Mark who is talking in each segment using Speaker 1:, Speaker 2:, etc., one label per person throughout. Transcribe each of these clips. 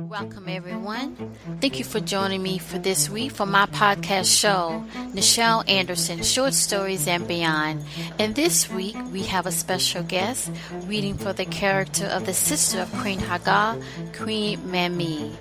Speaker 1: Welcome, everyone. Thank you for joining me for this week for my podcast show, Nichel Anderson, Short Stories and Beyond. And this week, we have a special guest reading for the character of the sister of Queen Hagar, Queen Mami.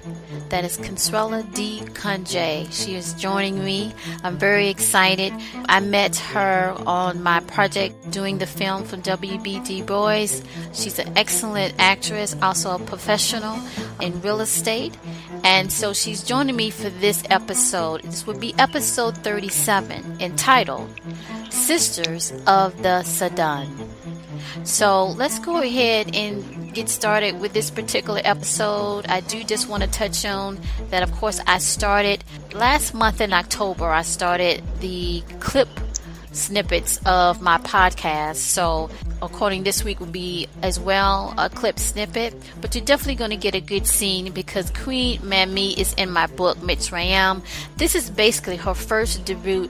Speaker 1: That is Consuelo DuConge. She is joining me. I'm very excited. I met her on my project doing the film for WBD Boys. She's an excellent actress, also a professional in real estate. And so she's joining me for this episode. This will be episode 37, entitled Sisters of the Sudan. So let's go ahead and get started with this particular episode. I do just want to touch on that, of course, I started last month in October. I started the clip snippets of my podcast. So according this week will be as well a clip snippet, but you're definitely going to get a good scene because Queen Mami is in my book Mitsrayim. This is basically her first debut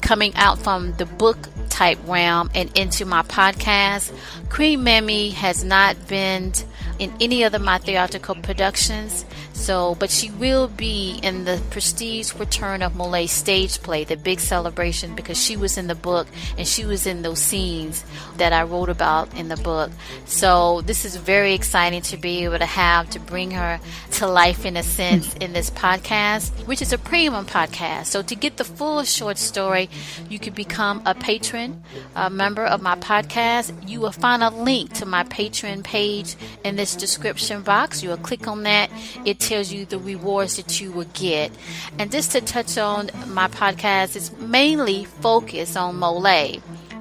Speaker 1: coming out from the book type realm and into my podcast. Queen Mami has not been in any of my theatrical productions, but she will be in the Prestige Return of MOLIAE stage play, the big celebration, because she was in the book and she was in those scenes that I wrote about in the book. So this is very exciting to be able to bring her to life in a sense in this podcast, which is a premium podcast. So to get the full short story, you can become a patron, a member of my podcast. You will find a link to my Patreon page in this description box. You will click on that. It tells you the rewards that you will get. And just to touch on my podcast, it's mainly focused on MOLIAE,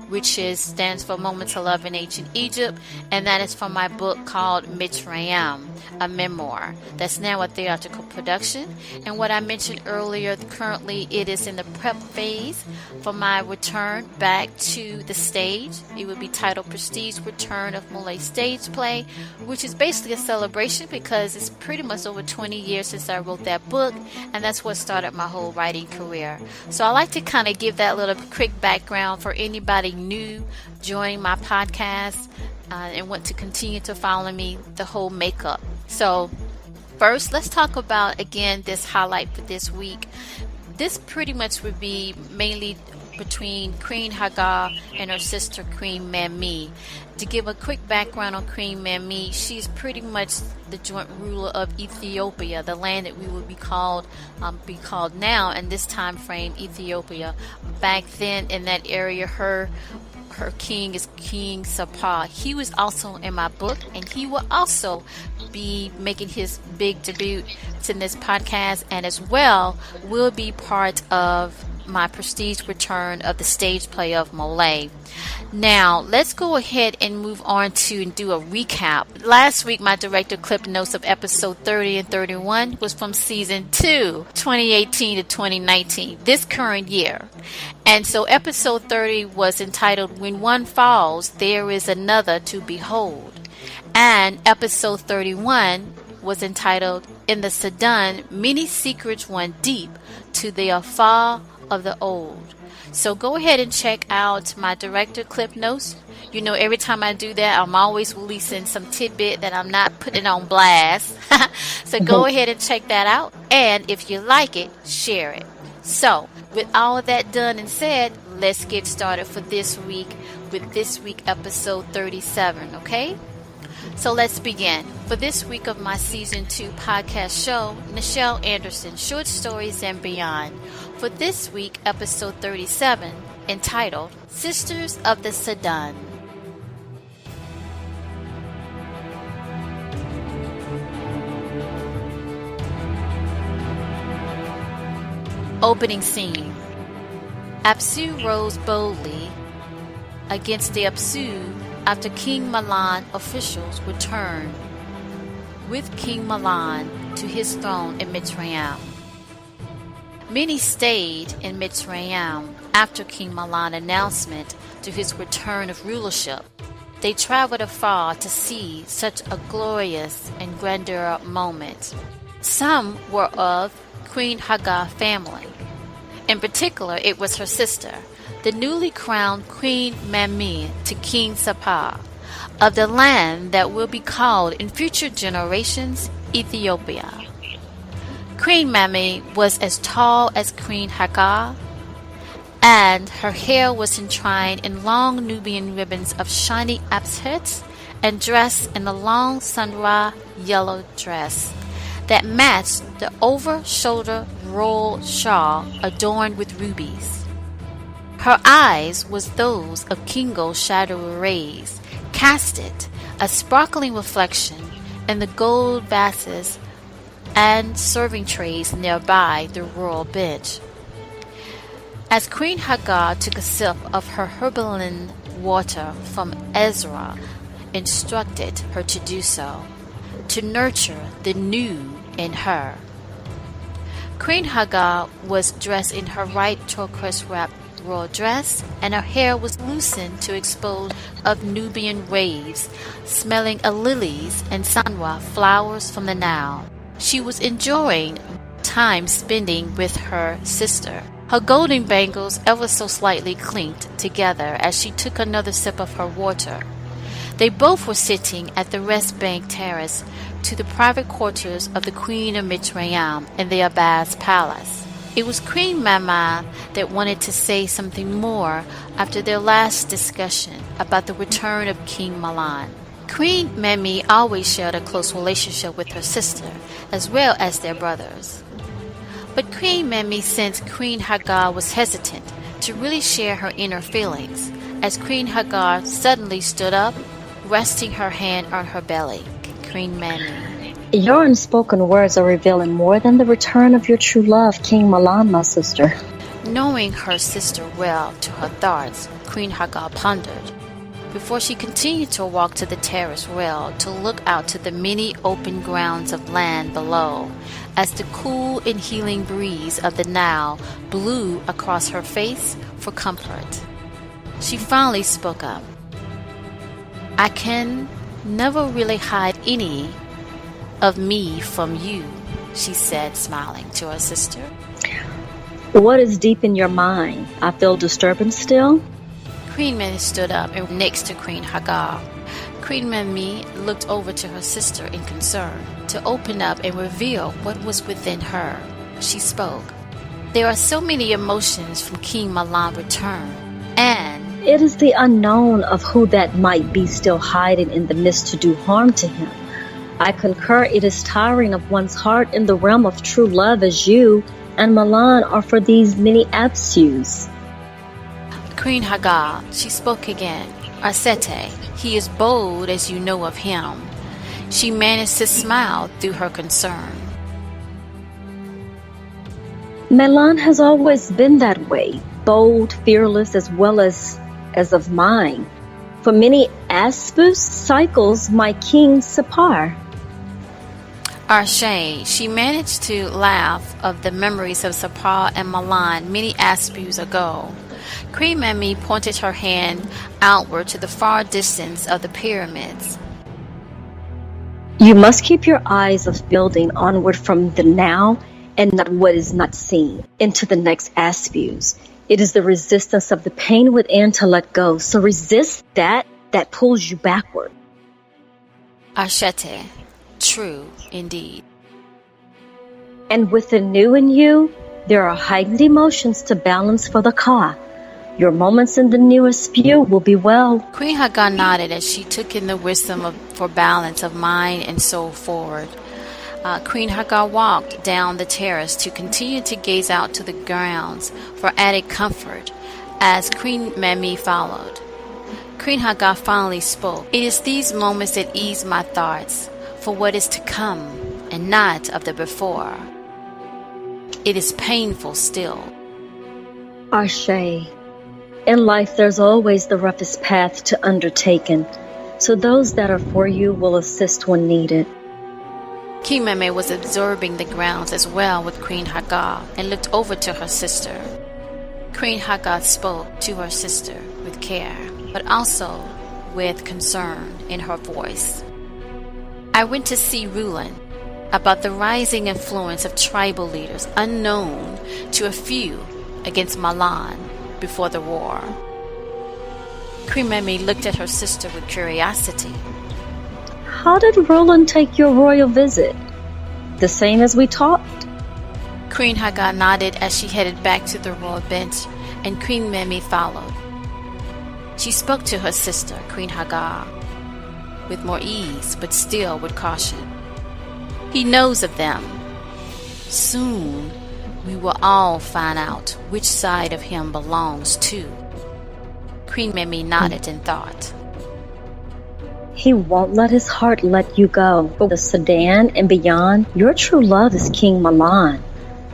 Speaker 1: which stands for Moments of Love in Ancient Egypt, and that is from my book called Mitsrayim, a memoir that's now a theatrical production. And what I mentioned earlier, currently it is in the prep phase for my return back to the stage. It will be titled Prestige Return of MOLIAE stage play, which is basically a celebration because it's pretty much over 20 years since I wrote that book, and that's what started my whole writing career. So I like to kind of give that little quick background for anybody new joining my podcast and want to continue to follow me, the whole makeup. So first, let's talk about, again, this highlight for this week. This pretty much would be mainly between Queen Hagar and her sister Queen Mami. To give a quick background on Queen Mami, she's pretty much the joint ruler of Ethiopia, the land that we would be called now in this time frame Ethiopia. Back then in that area, her king is King Sapa. He was also in my book, and he will also be making his big debut in this podcast, and as well will be part of my Prestige Return of the stage play of MOLIAE. Now, let's go ahead and move on to do a recap. Last week, my director clip notes of episode 30 and 31 was from season 2, 2018 to 2019, this current year. And so episode 30 was entitled, When One Falls, There Is Another to Behold. And episode 31 was entitled, In the Sudan, Many Secrets Run Deep to the Afar of the Old. So go ahead and check out my director clip notes. You know, every time I do that, I'm always releasing some tidbit that I'm not putting on blast. So go ahead and check that out. And if you like it, share it. So with all of that done and said, let's get started for this week with this week episode 37, okay? So let's begin. For this week of my season 2 podcast show, Nichel Anderson, Short Stories and Beyond. For this week, episode 37, entitled Sisters of the Sudan. Opening scene. Apsu rose boldly against the Apsu after King Mahlon officials returned with King Mahlon to his throne in Mitsrayim. Many stayed in Mitsrayim after King Mahlon's announcement to his return of rulership. They traveled afar to see such a glorious and grandeur moment. Some were of Queen Hagar family. In particular, it was her sister, the newly crowned Queen Mami to King Sapa, of the land that will be called in future generations Ethiopia. Queen Mami was as tall as Queen Hagar, and her hair was entwined in long Nubian ribbons of shiny apeshits and dressed in a long sandra yellow dress that matched the over-shoulder royal shawl adorned with rubies. Her eyes was those of Kingo's shadowy rays, casted a sparkling reflection in the gold vases and serving trays nearby the royal bench. As Queen Hagar took a sip of her herbal water from Ezra instructed her to do so, to nurture the new in her. Queen Hagar was dressed in her white turquoise-wrapped royal dress, and her hair was loosened to expose of Nubian waves, smelling of lilies and sandra flowers from the Nile. She was enjoying time spending with her sister. Her golden bangles ever so slightly clinked together as she took another sip of her water. They both were sitting at the West Bank terrace to the private quarters of the Queen of Mitsrayim in the Abbas Palace. It was Queen Mami that wanted to say something more after their last discussion about the return of King Mahlon. Queen Mami always shared a close relationship with her sister, as well as their brothers. But Queen Mami sensed Queen Hagar was hesitant to really share her inner feelings, as Queen Hagar suddenly stood up, resting her hand on her belly. Queen Mami:
Speaker 2: Your unspoken words are revealing more than the return of your true love, King Mahlon, my sister.
Speaker 1: Knowing her sister well to her thoughts, Queen Hagar pondered, before she continued to walk to the terrace rail to look out to the many open grounds of land below, as the cool and healing breeze of the Nile blew across her face for comfort. She finally spoke up. I can never really hide any of me from you, she said, smiling to her sister.
Speaker 2: What is deep in your mind? I feel disturbance still?
Speaker 1: Queen Mami stood up and next to Queen Hagar. Queen Mami looked over to her sister in concern to open up and reveal what was within her. She spoke. There are so many emotions from King Mahlon's return, and
Speaker 2: it is the unknown of who that might be still hiding in the mist to do harm to him. I concur it is tiring of one's heart in the realm of true love as you and Mahlon are for these many absus.
Speaker 1: Queen Hagar, she spoke again. Arsete, he is bold as you know of him. She managed to smile through her concern.
Speaker 2: Mahlon has always been that way, bold, fearless, as well as of mine. For many Aspus cycles, my king Sapar.
Speaker 1: Arshe, she managed to laugh of the memories of Sapar and Mahlon many Aspus ago. Queen Mami pointed her hand outward to the far distance of the pyramids.
Speaker 2: You must keep your eyes of building onward from the now and not what is not seen, into the next Aspus. It is the resistance of the pain within to let go. So resist that pulls you backward.
Speaker 1: Ashete, true indeed.
Speaker 2: And with the new in you, there are heightened emotions to balance for the Ka. Your moments in the new spew will be well.
Speaker 1: Queen Hagar nodded as she took in the wisdom for balance of mind and soul forward. Queen Hagar walked down the terrace to continue to gaze out to the grounds for added comfort as Queen Mami followed. Queen Hagar finally spoke. It is these moments that ease my thoughts for what is to come and not of the before. It is painful still.
Speaker 2: Arshe, in life there's always the roughest path to undertaken, so those that are for you will assist when needed.
Speaker 1: King Mami was absorbing the grounds as well with Queen Hagar and looked over to her sister. Queen Hagar spoke to her sister with care, but also with concern in her voice. I went to see Rulin about the rising influence of tribal leaders unknown to a few against Mahlon before the war. Queen Mami looked at her sister with curiosity.
Speaker 2: How did Roland take your royal visit? The same as we talked?
Speaker 1: Queen Hagar nodded as she headed back to the royal bench, and Queen Mami followed. She spoke to her sister, Queen Hagar, with more ease, but still with caution. He knows of them. Soon, we will all find out which side of him belongs to. Queen Mami nodded in thought.
Speaker 2: He won't let his heart let you go. But the Sudan and beyond, your true love is King Mahlon.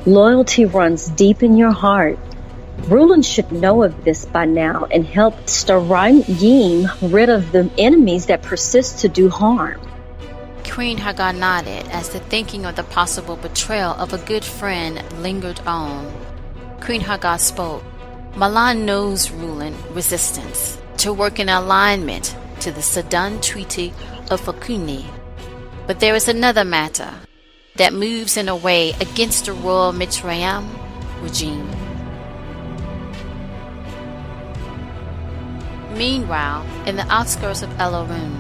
Speaker 2: Loyalty runs deep in your heart. Roland should know of this by now and help Mitsrayim rid of the enemies that persist to do harm.
Speaker 1: Queen Hagar nodded as the thinking of the possible betrayal of a good friend lingered on. Queen Hagar spoke. Mahlon knows Roland's resistance to work in alignment to the Sudan Treaty of Fakuni. But there is another matter that moves in a way against the royal Mitsrayim regime. Meanwhile, in the outskirts of Elohim,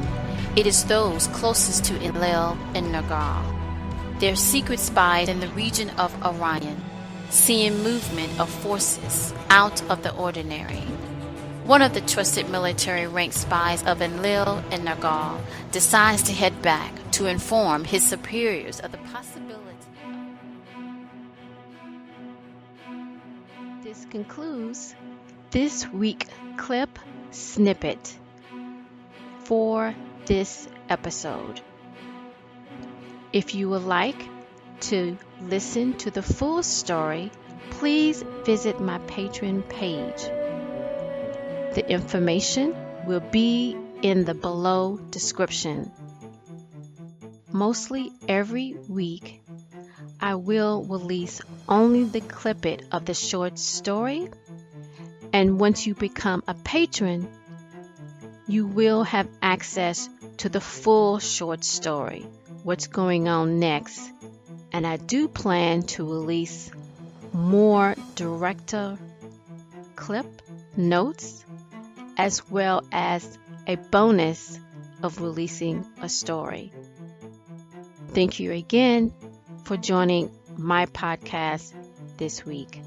Speaker 1: it is those closest to Enlil and Nergal. They're secret spies in the region of Orion, seeing movement of forces out of the ordinary. One of the trusted military rank spies of Enlil and Nergal decides to head back to inform his superiors of the possibility. This concludes this week's clip snippet for this episode. If you would like to listen to the full story, please visit my Patreon page. The information will be in the below description. Mostly every week, I will release only the clippet of the short story, and once you become a patron, you will have access to the full short story, what's going on next, and I do plan to release more director clip notes as well as a bonus of releasing a story. Thank you again for joining my podcast this week.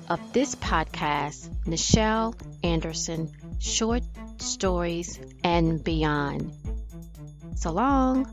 Speaker 1: Of this podcast, Nichel Anderson, Short Stories and Beyond. So long.